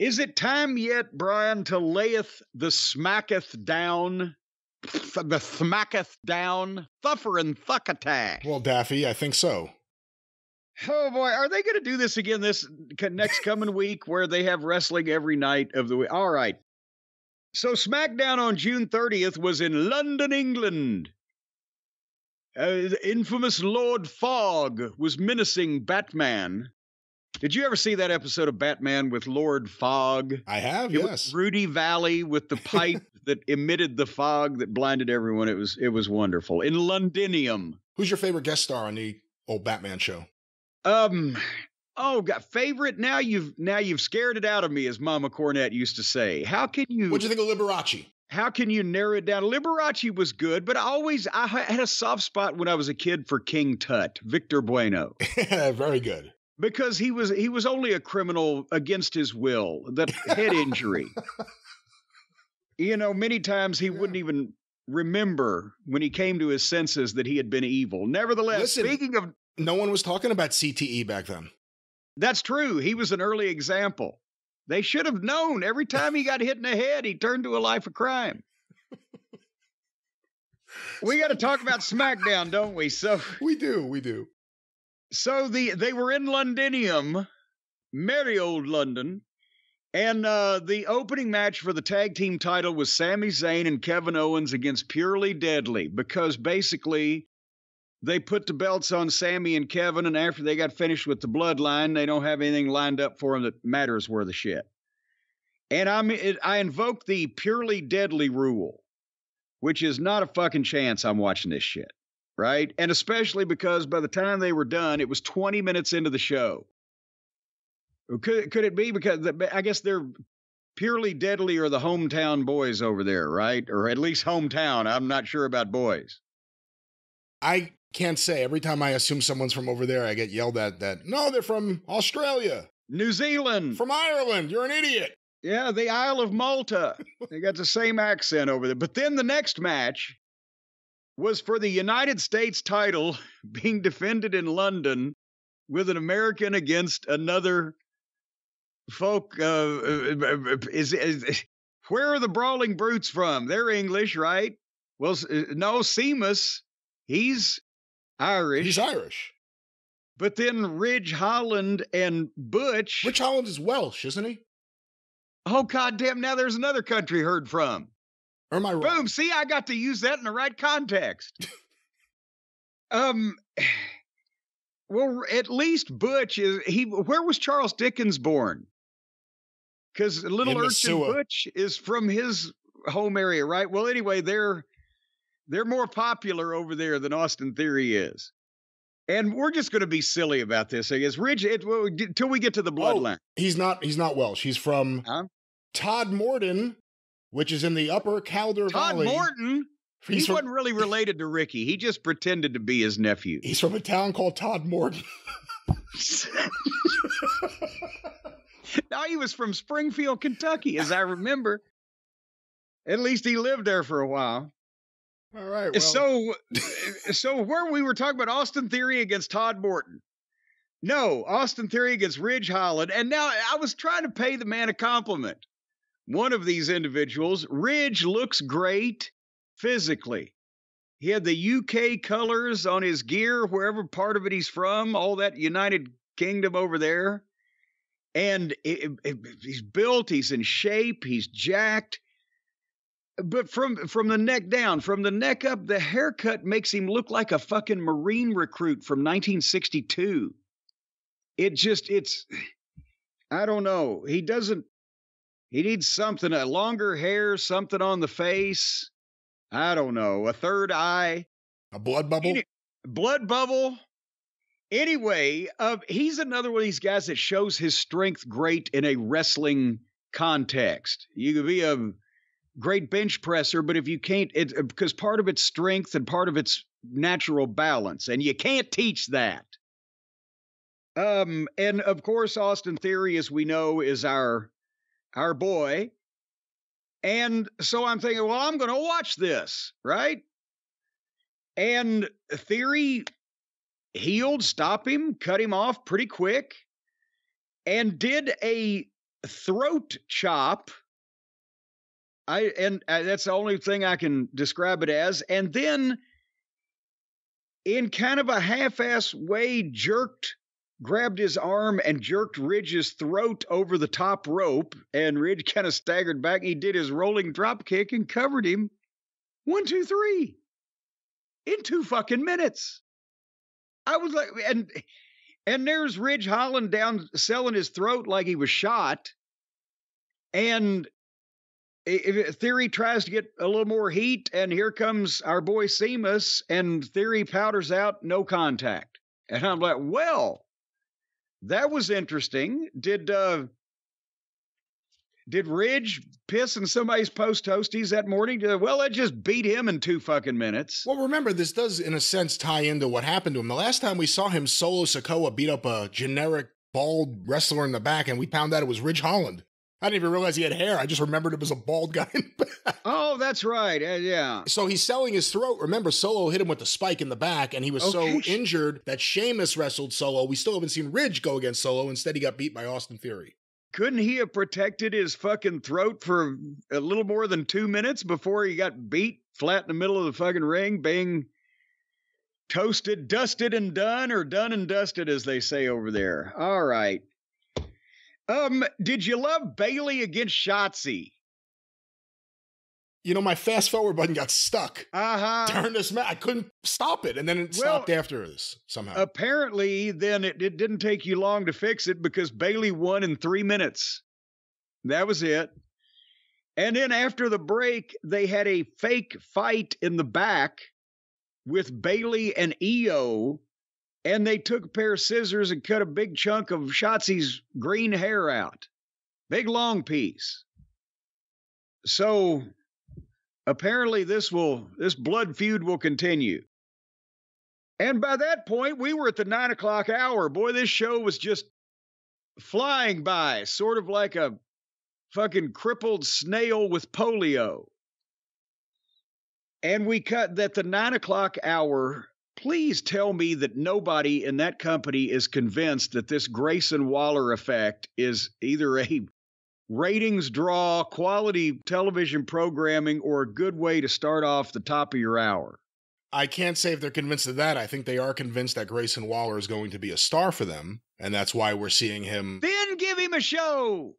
Is it time yet, Brian, to layeth the smacketh down, the smacketh down, thuffer and thuck attack? Well, Daffy, I think so. Oh boy, are they going to do this again this next coming week where they have wrestling every night of the week? All right. So SmackDown on June 30th was in London, England. The infamous Lord Fogg was menacing Batman. Did you ever see that episode of Batman with Lord Fogg? I have, It yes. was Rudy Valley with the pipe that emitted the fog that blinded everyone. It was wonderful. In Londinium. Who's your favorite guest star on the old Batman show? Oh, God, favorite? Now you've scared it out of me, as Mama Cornette used to say. What'd you think of Liberace? How can you narrow it down? Liberace was good, but I had a soft spot when I was a kid for King Tut, Victor Bueno. Very good. Because he was only a criminal against his will, that head injury. You know, many times he wouldn't even remember when he came to his senses that he had been evil. Nevertheless, listen, speaking of... No one was talking about CTE back then. That's true. He was an early example. They should have known. Every time he got hit in the head, he turned to a life of crime. We got to talk about SmackDown, don't we? So we do. So they were in Londinium, merry old London, and the opening match for the tag team title was Sami Zayn and Kevin Owens against Purely Deadly, because basically they put the belts on Sami and Kevin, and after they got finished with the bloodline, they don't have anything lined up for them that matters worth a shit. And I invoked the Purely Deadly rule, which is not a fucking chance I'm watching this shit. Right? And especially because by the time they were done, it was 20 minutes into the show. Could it be because I guess they're Purely Deadly or the hometown boys over there, right? Or at least hometown. I'm not sure about boys. I can't say. Every time I assume someone's from over there, I get yelled at that. No, they're from Australia. New Zealand. From Ireland. You're an idiot. Yeah, the Isle of Malta. They got the same accent over there. But then the next match was for the United States title being defended in London with an American against another folk. Where are the Brawling Brutes from? They're English, right? Well, no, Seamus, he's Irish. He's Irish. But then Ridge Holland and Butch. Ridge Holland is Welsh, isn't he? Oh, goddamn, now there's another country heard from. Or am I wrong? Boom, see, I got to use that in the right context. Well, at least Butch where was Charles Dickens born? Because Little Urchin Butch is from his home area, right? Well, anyway, they're more popular over there than Austin Theory is. And we're just going to be silly about this, I guess. Rich, till we get to the bloodline. He's not Welsh. He's from Todmorden, which is in the Upper Calder Valley. Todmorden? He wasn't really related to Ricky. He just pretended to be his nephew. He's from a town called Todmorden. No, he was from Springfield, Kentucky, as I remember. At least he lived there for a while. All right. Well. So where we were talking about Austin Theory against Todd Morton. No, Austin Theory against Ridge Holland. And now I was trying to pay the man a compliment. One of these individuals, Ridge, looks great physically. He had the UK colors on his gear, wherever part of it he's from, all that United Kingdom over there. And he's built, he's in shape, he's jacked. But from the neck down, from the neck up, the haircut makes him look like a fucking Marine recruit from 1962. I don't know. He needs something, a longer hair, something on the face. I don't know. A third eye. A blood bubble? Blood bubble. Anyway, he's another one of these guys that shows his strength great in a wrestling context. You could be a great bench presser, but if you can't, because part of it's strength and part of it's natural balance, and you can't teach that. And of course, Austin Theory, as we know, is our boy. And so I'm thinking, well, I'm going to watch this, right? And Theory healed, stopped him, cut him off pretty quick, and did a throat chop. That's the only thing I can describe it as. And then in kind of a half-ass way, grabbed his arm and jerked Ridge's throat over the top rope, and Ridge kind of staggered back. He did his rolling drop kick and covered him. 1, 2, 3 in 2 fucking minutes. I was like, and there's Ridge Holland down selling his throat like he was shot. And Theory tries to get a little more heat, and here comes our boy Sheamus, and Theory powders out, no contact. And I'm like, well, that was interesting. Did Ridge piss in somebody's post toasties that morning? Well, that just beat him in 2 fucking minutes. Well, remember, this does, in a sense, tie into what happened to him. The last time we saw him, Solo Sikoa beat up a generic bald wrestler in the back, and we found out it was Ridge Holland. I didn't even realize he had hair. I just remembered it was a bald guy in the back. Oh, that's right. Yeah. So he's selling his throat. Remember, Solo hit him with the spike in the back, and he was so injured that Sheamus wrestled Solo. We still haven't seen Ridge go against Solo. Instead, he got beat by Austin Theory. Couldn't he have protected his fucking throat for a little more than 2 minutes before he got beat flat in the middle of the fucking ring, being toasted, dusted, and done, or done and dusted, as they say over there? All right. Did you love Bayley against Shotzi? You know, my fast forward button got stuck during this match. I couldn't stop it, and then it stopped after this somehow. Apparently, then it didn't take you long to fix it because Bayley won in 3 minutes. That was it. And then after the break, they had a fake fight in the back with Bayley and Io, and they took a pair of scissors and cut a big chunk of Shotzi's green hair out. Big long piece. So apparently this blood feud will continue. And by that point, we were at the 9 o'clock hour. Boy, this show was just flying by, sort of like a fucking crippled snail with polio. And we cut at the 9 o'clock hour. Please tell me that nobody in that company is convinced that this Grayson Waller effect is either a ratings draw, quality television programming, or a good way to start off the top of your hour. I can't say if they're convinced of that. I think they are convinced that Grayson Waller is going to be a star for them, and that's why we're seeing him. Then give him a show.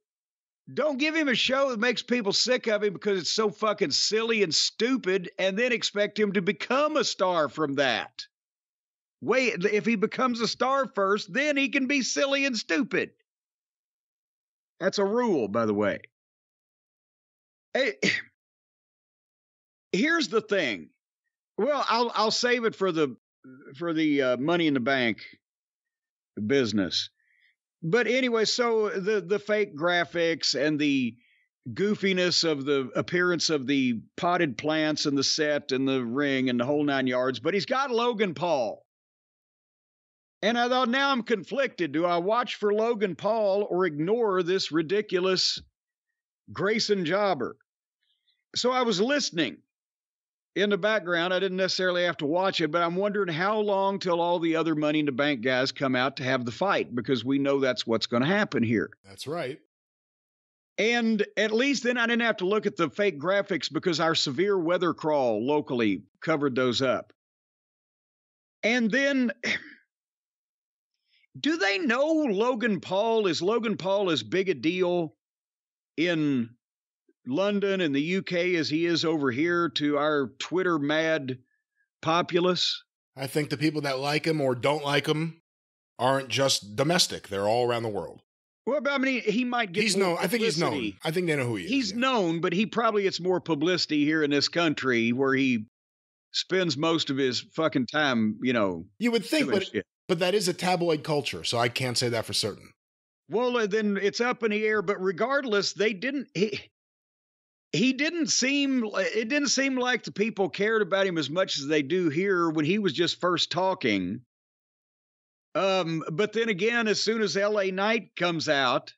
Don't give him a show that makes people sick of him because it's so fucking silly and stupid, and then expect him to become a star from that. Wait, if he becomes a star first, then he can be silly and stupid. That's a rule, by the way. Hey, here's the thing. Well, I'll save it for the Money in the Bank business. But anyway, so the fake graphics and the goofiness of the appearance of the potted plants and the set and the ring and the whole 9 yards. But he's got Logan Paul. And I thought, now I'm conflicted. Do I watch for Logan Paul or ignore this ridiculous Grayson jobber? So I was listening in the background. I didn't necessarily have to watch it, but I'm wondering how long till all the other Money in the Bank guys come out to have the fight, because we know that's what's going to happen here. That's right. And at least then I didn't have to look at the fake graphics because our severe weather crawl locally covered those up. And then, do they know Logan Paul? Is Logan Paul as big a deal in London and the UK as he is over here to our Twitter mad populace? I think the people that like him or don't like him aren't just domestic. They're all around the world. Well, I mean, he might get more known. publicity. I think he's known. I think they know who he is. He's known, but he probably gets more publicity here in this country where he spends most of his fucking time, you know. You would think, but that is a tabloid culture, so I can't say that for certain. Well, then it's up in the air, but regardless, they didn't... It didn't seem like the people cared about him as much as they do here when he was just first talking. But then again, as soon as LA Knight comes out,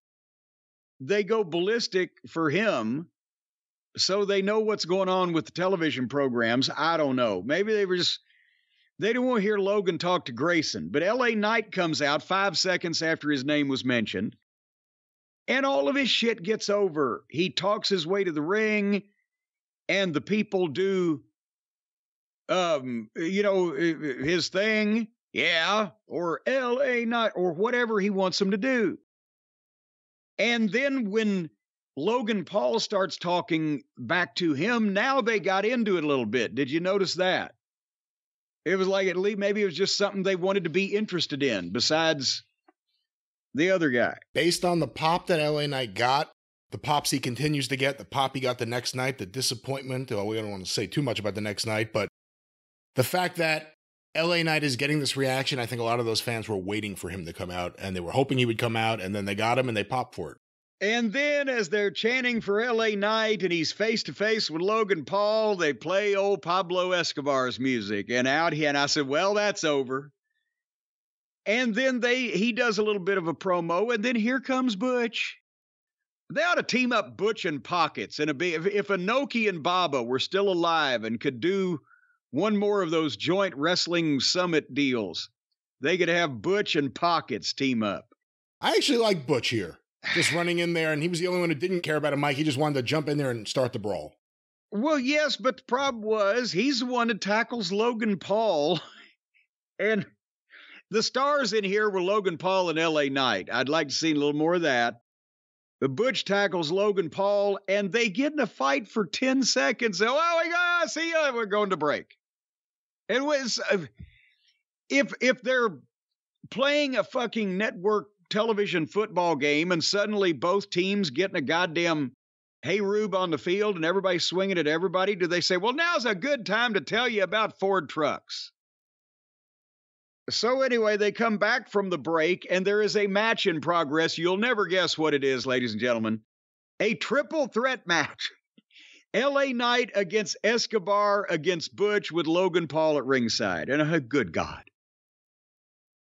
they go ballistic for him. So they know what's going on with the television programs. I don't know. Maybe they didn't want to hear Logan talk to Grayson. But LA Knight comes out 5 seconds after his name was mentioned. And all of his shit gets over. He talks his way to the ring, and the people do, his thing, yeah, or LA Night, or whatever he wants them to do. And then when Logan Paul starts talking back to him, now they got into it a little bit. Did you notice that? It was like, at least maybe it was just something they wanted to be interested in besides the other guy. Based on the pop that LA Knight got, the pops he continues to get, the pop he got the next night, the disappointment, well, we don't want to say too much about the next night, but the fact that LA Knight is getting this reaction, I think a lot of those fans were waiting for him to come out, and they were hoping he would come out, and then they got him and they popped for it. And then as they're chanting for LA Knight and he's face to face with Logan Paul, they play old Pablo Escobar's music. And I said, well, that's over. And then he does a little bit of a promo, and then here comes Butch. They ought to team up Butch and Pockets. And if Inoki and Baba were still alive and could do one more of those joint wrestling summit deals, they could have Butch and Pockets team up. I actually like Butch here. Just running in there, and he was the only one who didn't care about a mic. He just wanted to jump in there and start the brawl. Well, yes, but the problem was he's the one that tackles Logan Paul. And the stars in here were Logan Paul and LA Knight. I'd like to see a little more of that. But Butch tackles Logan Paul, and they get in a fight for 10 seconds. So, oh, my God, see ya, we're going to break. It was, if they're playing a fucking network television football game and suddenly both teams getting a goddamn hey Rube on the field and everybody swinging at everybody, do they say, well, now's a good time to tell you about Ford trucks? So anyway, they come back from the break and there is a match in progress. You'll never guess what it is, ladies and gentlemen. A triple threat match. LA Knight against Escobar against Butch with Logan Paul at ringside. And good God.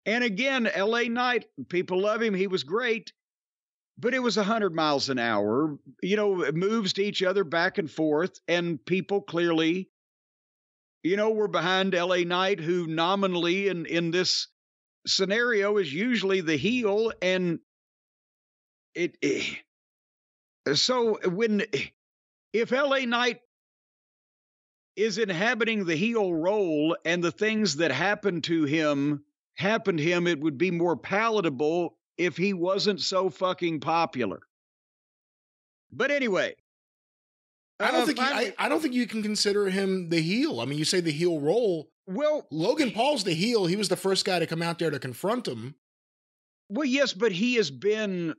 And again, LA Knight, people love him. He was great. But it was 100 miles an hour, moves to each other back and forth. And people clearly, were behind LA Knight, who nominally in this scenario is usually the heel. And so if LA Knight is inhabiting the heel role and the things that happened to him, it would be more palatable if he wasn't so fucking popular. But anyway, I don't think you can consider him the heel. I mean, you say the heel role. Well, Logan Paul's the heel. He was the first guy to come out there to confront him. Well, yes, but he's been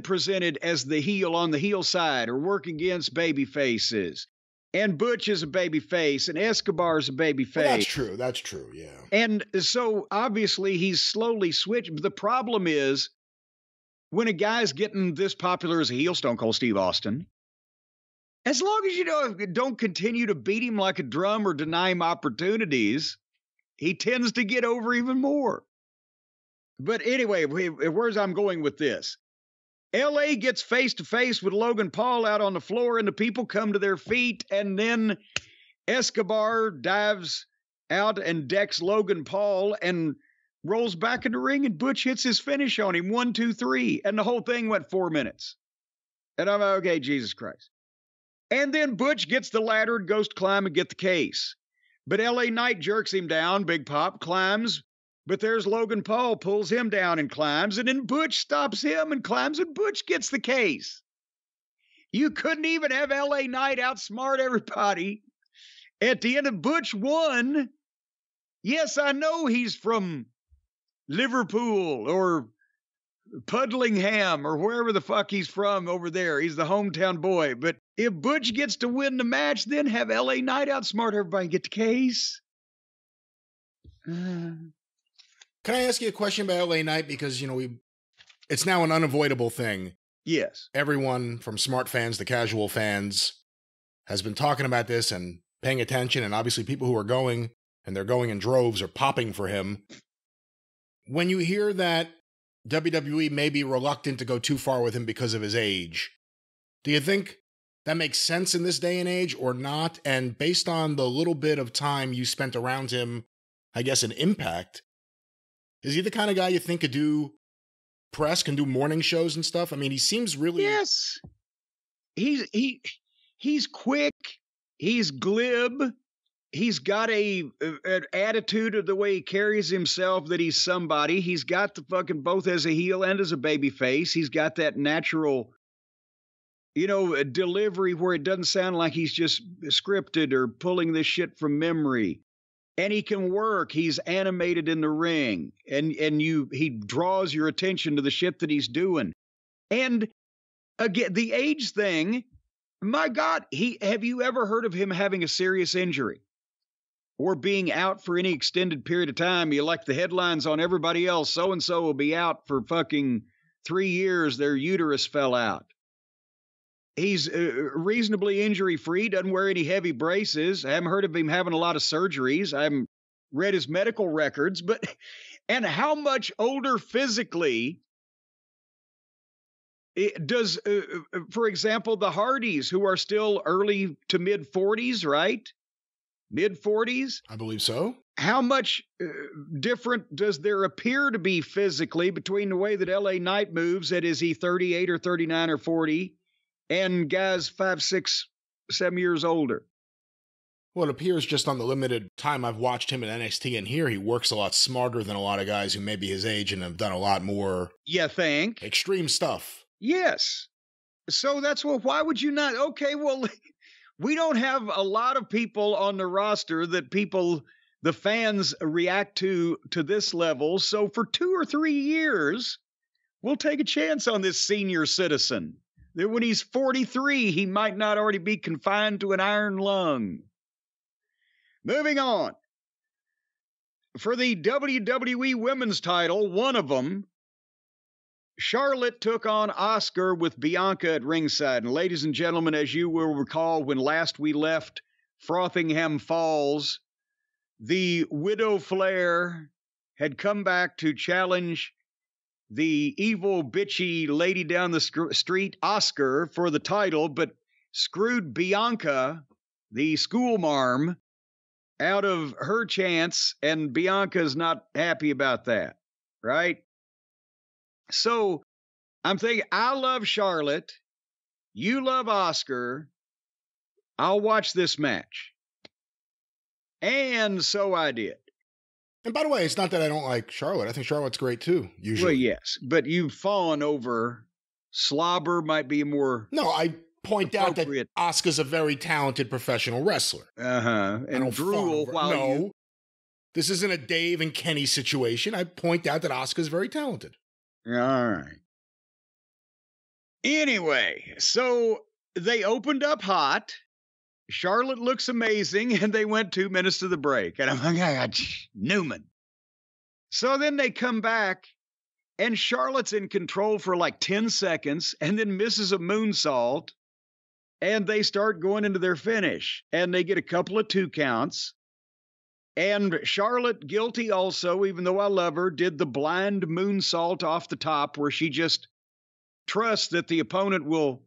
presented as the heel on the heel side or work against baby faces. And Butch is a baby face, and Escobar's a baby face. Well, that's true, yeah. And so, obviously, he's slowly switched. But the problem is, when a guy's getting this popular as a heel, Stone Cold Steve Austin, as long as you don't continue to beat him like a drum or deny him opportunities, he tends to get over even more. But anyway, where's I'm going with this? LA gets face to face with Logan Paul out on the floor, and the people come to their feet, and then Escobar dives out and decks Logan Paul and rolls back in the ring, and Butch hits his finish on him, 1, 2, 3, and the whole thing went 4 minutes. And I'm like, okay, Jesus Christ. And then Butch gets the ladder and goes to climb and get the case. But LA Knight jerks him down, Big Pop climbs, but there's Logan Paul, pulls him down and climbs, and then Butch stops him and climbs, and Butch gets the case. You couldn't even have LA Knight outsmart everybody. At the end of Butch won. Yes, I know he's from Liverpool or Puddlingham or wherever the fuck he's from over there. He's the hometown boy. But if Butch gets to win the match, then have LA Knight outsmart everybody and get the case. Can I ask you a question about LA Knight? Because, it's now an unavoidable thing. Yes. Everyone from smart fans to casual fans has been talking about this and paying attention. And obviously people who are going, and they're going in droves, are popping for him. When you hear that WWE may be reluctant to go too far with him because of his age, do you think that makes sense in this day and age or not? And based on the little bit of time you spent around him, I guess, in Impact, is he the kind of guy you think could do press, can do morning shows and stuff. I mean, he seems really... Yes. He's quick. He's glib. He's got an attitude of the way he carries himself that he's somebody. He's got the fucking both as a heel and as a baby face. He's got that natural, delivery where it doesn't sound like he's just scripted or pulling this shit from memory. And he can work. He's animated in the ring, and he draws your attention to the shit that he's doing. And again, the age thing, my God, have you ever heard of him having a serious injury or being out for any extended period of time? You like the headlines on everybody else. So-and-so will be out for fucking 3 years. Their uterus fell out. He's reasonably injury-free, doesn't wear any heavy braces. I haven't heard of him having a lot of surgeries. I haven't read his medical records, and how much older physically does, for example, the Hardys, who are still early to mid-40s, right? Mid-40s? I believe so. How much different does there appear to be physically between the way that LA Knight moves, that is he 38 or 39 or 40, and guys 5, 6, 7 years older? Well, it appears just on the limited time I've watched him in NXT and here, he works a lot smarter than a lot of guys who may be his age and have done a lot more... You think? Extreme stuff. Yes. So that's why would you not? Okay, well, we don't have a lot of people on the roster that the fans react to this level. So for 2 or 3 years, we'll take a chance on this senior citizen. That when he's 43, he might not already be confined to an iron lung. Moving on. For the WWE Women's title, one of them, Charlotte took on Asuka with Bianca at ringside. And ladies and gentlemen, as you will recall, when last we left Frothingham Falls, the Widow Flair had come back to challenge the evil, bitchy lady down the street, Asuka, for the title, but screwed Bianca, the schoolmarm, out of her chance, and Bianca's not happy about that, right? So I'm thinking, I love Charlotte. You love Asuka. I'll watch this match. And so I did. And by the way, it's not that I don't like Charlotte. I think Charlotte's great too, usually. Well, yes, but you've fallen over. Slobber might be more... No, I point out that Asuka's a very talented professional wrestler. Uh-huh. And drool while No, this isn't a Dave and Kenny situation. I point out that Asuka's very talented. All right. Anyway, so they opened up hot. Charlotte looks amazing, and they went 2 minutes to the break. And I'm like, Newman. So then they come back, and Charlotte's in control for like 10 seconds, and then misses a moonsault, and they start going into their finish. And they get a couple of 2 counts. And Charlotte, guilty also, even though I love her, did the blind moonsault off the top where she just trusts that the opponent will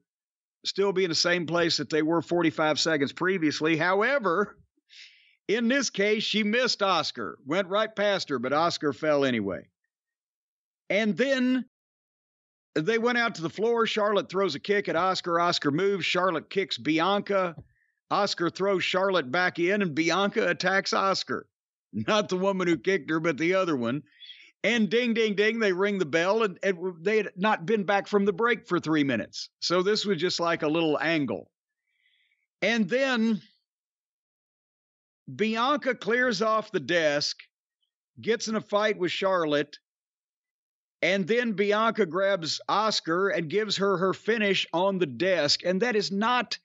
still be in the same place that they were 45 seconds previously. However, in this case, she missed Asuka, went right past her, but Asuka fell anyway. And then they went out to the floor. Charlotte throws a kick at Asuka. Asuka moves. Charlotte kicks Bianca. Asuka throws Charlotte back in, and Bianca attacks Asuka. Not the woman who kicked her, but the other one. And ding, ding, ding, they ring the bell, and they had not been back from the break for 3 minutes. So this was just like a little angle. And then Bianca clears off the desk, gets in a fight with Charlotte, and then Bianca grabs Asuka and gives her finish on the desk. And that is not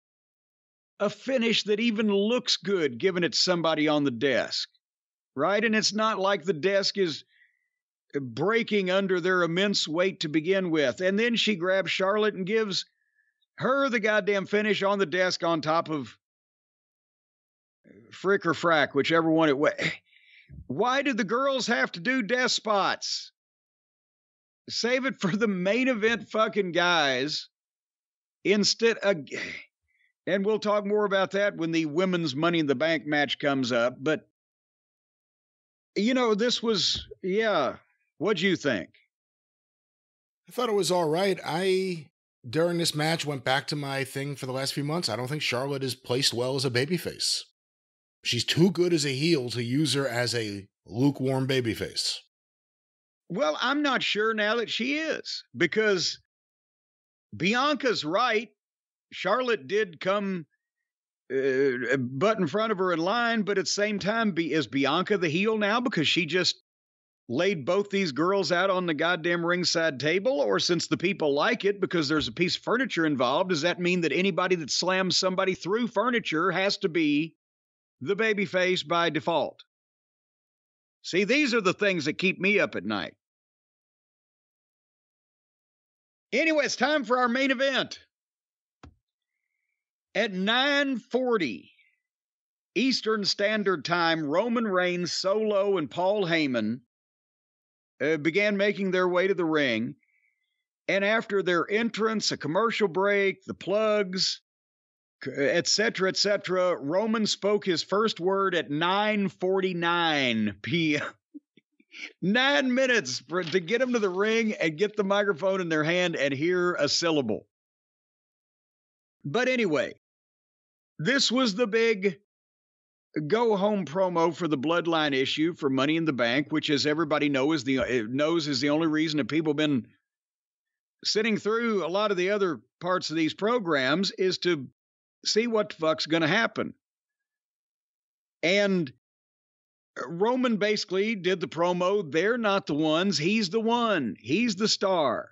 a finish that even looks good, given it's somebody on the desk, right? And it's not like the desk is breaking under their immense weight to begin with. And then she grabs Charlotte and gives her the goddamn finish on the desk on top of Frick or Frack, whichever one it was. Why did the girls have to do death spots? Save it for the main event fucking guys instead of... And we'll talk more about that when the women's Money in the Bank match comes up. But, this was, yeah. What'd you think? I thought it was all right. During this match, went back to my thing for the last few months. I don't think Charlotte is placed well as a babyface. She's too good as a heel to use her as a lukewarm babyface. Well, I'm not sure now that she is, because Bianca's right. Charlotte did come butt in front of her in line, but at the same time, is Bianca the heel now because she just laid both these girls out on the goddamn ringside table? Or since the people like it because there's a piece of furniture involved, does that mean that anybody that slams somebody through furniture has to be the babyface by default? See, these are the things that keep me up at night. Anyway, it's time for our main event. At 9:40 Eastern Standard Time, Roman Reigns, Solo, and Paul Heyman began making their way to the ring. And after their entrance, a commercial break, the plugs, etc., Roman spoke his first word at 9:49 p.m. 9 minutes to get him to the ring and get the microphone in their hand and hear a syllable. But anyway, this was the big go-home promo for the Bloodline issue for Money in the Bank, which, as everybody knows, is the only reason that people have been sitting through a lot of the other parts of these programs, is to see what the fuck's going to happen. And Roman basically did the promo. They're not the ones. He's the one. He's the star.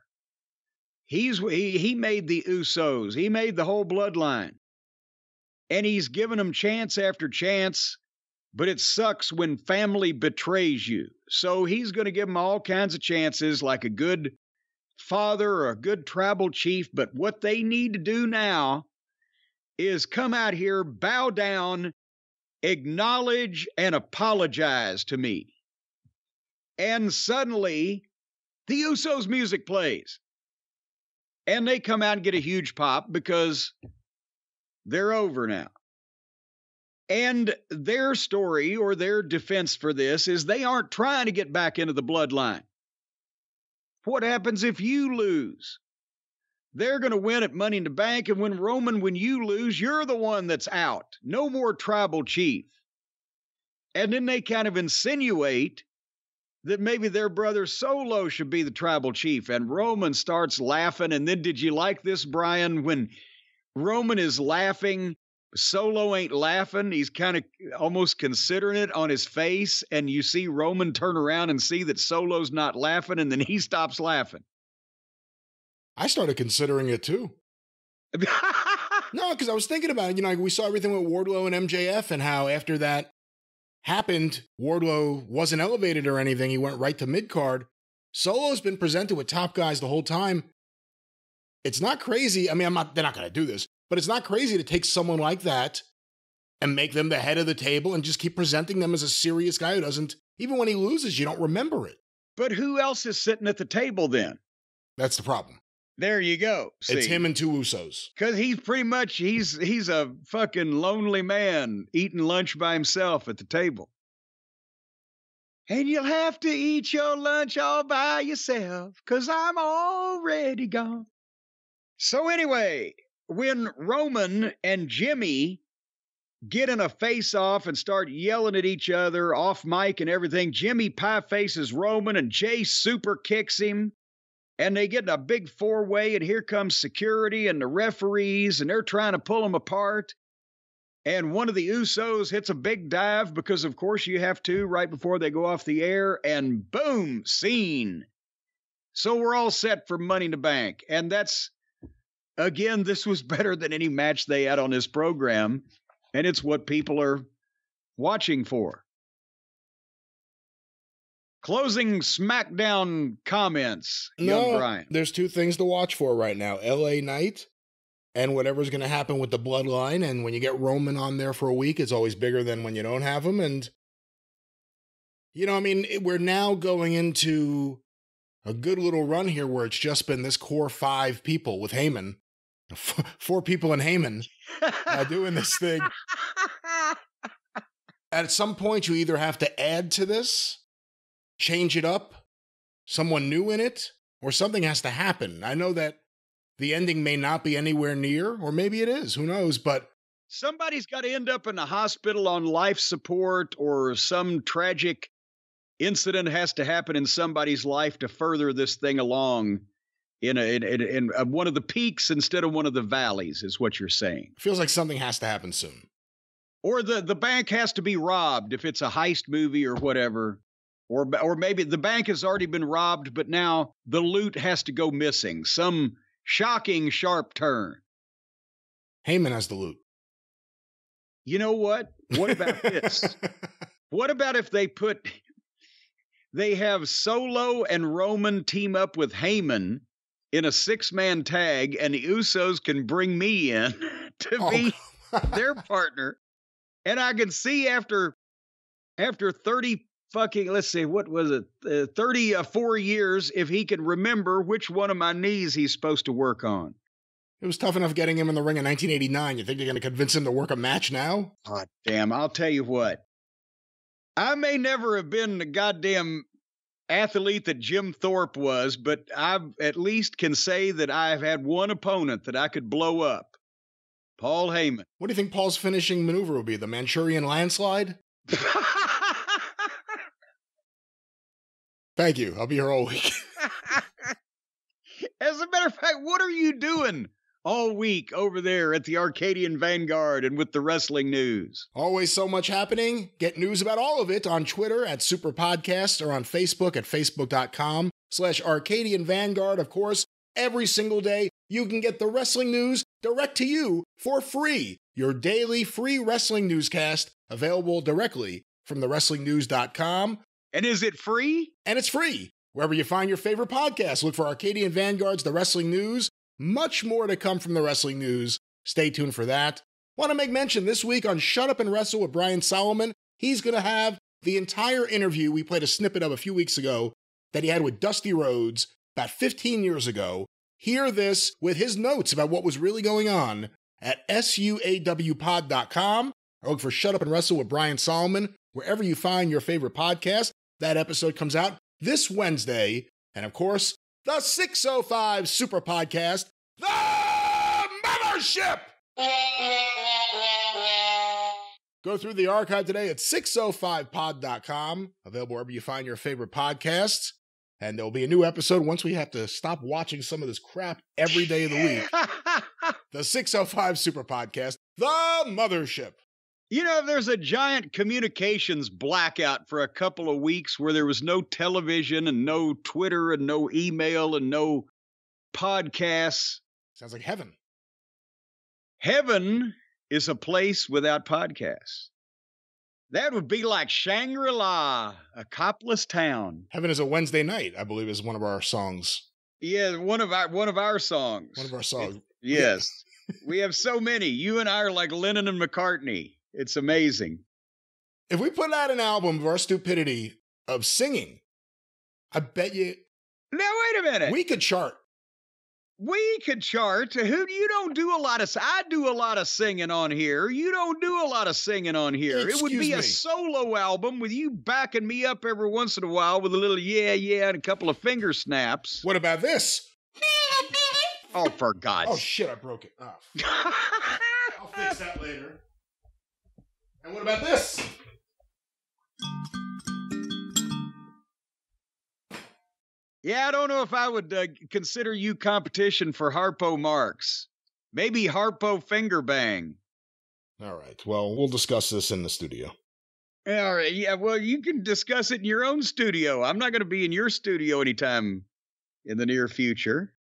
He made the Usos. He made the whole Bloodline. And he's given them chance after chance, but it sucks when family betrays you. So he's going to give them all kinds of chances, like a good father or a good tribal chief. But what they need to do now is come out here, bow down, acknowledge, and apologize to me. And suddenly, the Usos music plays. And they come out and get a huge pop because they're over now. And their story or their defense for this is they aren't trying to get back into the Bloodline. What happens if you lose? They're going to win at Money in the Bank, and when you lose, you're the one that's out. No more tribal chief. And then they kind of insinuate that maybe their brother Solo should be the tribal chief, and Roman starts laughing. And then, did you like this, Brian, when Roman is laughing, Solo ain't laughing? He's kind of almost considering it on his face, and you see Roman turn around and see that Solo's not laughing, and then he stops laughing. I started considering it too. No, because I was thinking about it. You know, like we saw everything with Wardlow and MJF, and how after that happened, Wardlow wasn't elevated or anything. He went right to mid-card. Solo's been presented with top guys the whole time. It's not crazy. I mean, they're not going to do this, but it's not crazy to take someone like that and make them the head of the table and just keep presenting them as a serious guy who doesn't, even when he loses, you don't remember it. But who else is sitting at the table then? That's the problem. There you go. See? It's him and two Usos. Because he's pretty much, he's a fucking lonely man eating lunch by himself at the table. And you'll have to eat your lunch all by yourself, because I'm already gone. So anyway, when Roman and Jimmy get in a face-off and start yelling at each other off mic and everything, Jimmy pie faces Roman and Jay super kicks him. And they get in a big four-way, and here comes security and the referees, and they're trying to pull them apart. And one of the Usos hits a big dive because, of course, you have to right before they go off the air, and boom, scene. So we're all set for Money in the Bank. And that's, again, this was better than any match they had on this program, and it's what people are watching for. Closing Smackdown comments, young Brian. There's two things to watch for right now. LA Knight and whatever's going to happen with the Bloodline. And when you get Roman on there for a week, it's always bigger than when you don't have him. And, you know, I mean, we're now going into a good little run here where it's just been this core 5 people with Heyman. 4 people in Heyman doing this thing. At some point, you either have to add to this, change it up, someone new in it, or something has to happen. I know that the ending may not be anywhere near, or maybe it is, who knows, but somebody's got to end up in the hospital on life support, or some tragic incident has to happen in somebody's life to further this thing along in one of the peaks instead of one of the valleys, is what you're saying. Feels like something has to happen soon. Or the bank has to be robbed if it's a heist movie or whatever. Or maybe the bank has already been robbed, but now the loot has to go missing. Some shocking sharp turn. Heyman has the loot. You know what? What about this? What about if they have Solo and Roman team up with Heyman in a 6-man tag, and the Usos can bring me in to be their partner. And I can see after 30 fucking, let's see, what was it? 34 years, if he can remember which one of my knees he's supposed to work on. It was tough enough getting him in the ring in 1989. You think they're going to convince him to work a match now? Oh, damn, I'll tell you what. I may never have been the goddamn athlete that Jim Thorpe was, but I at least can say that I've had one opponent that I could blow up. Paul Heyman. What do you think Paul's finishing maneuver will be? The Manchurian landslide? Thank you. I'll be here all week. As a matter of fact, what are you doing all week over there at the Arcadian Vanguard and with the wrestling news? Always so much happening. Get news about all of it on Twitter at Superpodcast or on Facebook at facebook.com/Arcadian Vanguard. Of course, every single day you can get the wrestling news direct to you for free. Your daily free wrestling newscast available directly from thewrestlingnews.com. And is it free? And it's free. Wherever you find your favorite podcast, look for Arcadian Vanguard's The Wrestling News. Much more to come from The Wrestling News. Stay tuned for that. Want to make mention this week on Shut Up and Wrestle with Brian Solomon, he's going to have the entire interview we played a snippet of a few weeks ago that he had with Dusty Rhodes about 15 years ago. Hear this with his notes about what was really going on at suawpod.com, or look for Shut Up and Wrestle with Brian Solomon wherever you find your favorite podcast. That episode comes out this Wednesday. And of course, the 605 Super Podcast, The Mothership! Go through the archive today at 605pod.com, available wherever you find your favorite podcasts. And there'll be a new episode once we have to stop watching some of this crap every day of the week. The 605 Super Podcast, The Mothership. You know, there's a giant communications blackout for a couple of weeks where there was no television and no Twitter and no email and no podcasts. Sounds like heaven. Heaven is a place without podcasts. That would be like Shangri-La, a copless town. Heaven is a Wednesday night, I believe, is one of our songs. Yeah, one of our songs. One of our songs. Yes. We have so many. You and I are like Lennon and McCartney. It's amazing. If we put out an album of our stupidity of singing, I bet you... Now, wait a minute. We could chart. We could chart. You don't do a lot of... I do a lot of singing on here. You don't do a lot of singing on here. Excuse it would be me. a solo album with you backing me up every once in a while with a little yeah, and a couple of finger snaps. What about this? Oh, for God's... Oh, shit, I broke it. Oh. I'll fix that later. And what about this? Yeah, I don't know if I would consider you competition for Harpo Marx. Maybe Harpo Finger Bang. All right. Well, we'll discuss this in the studio. All right. Yeah, well, you can discuss it in your own studio. I'm not going to be in your studio anytime in the near future.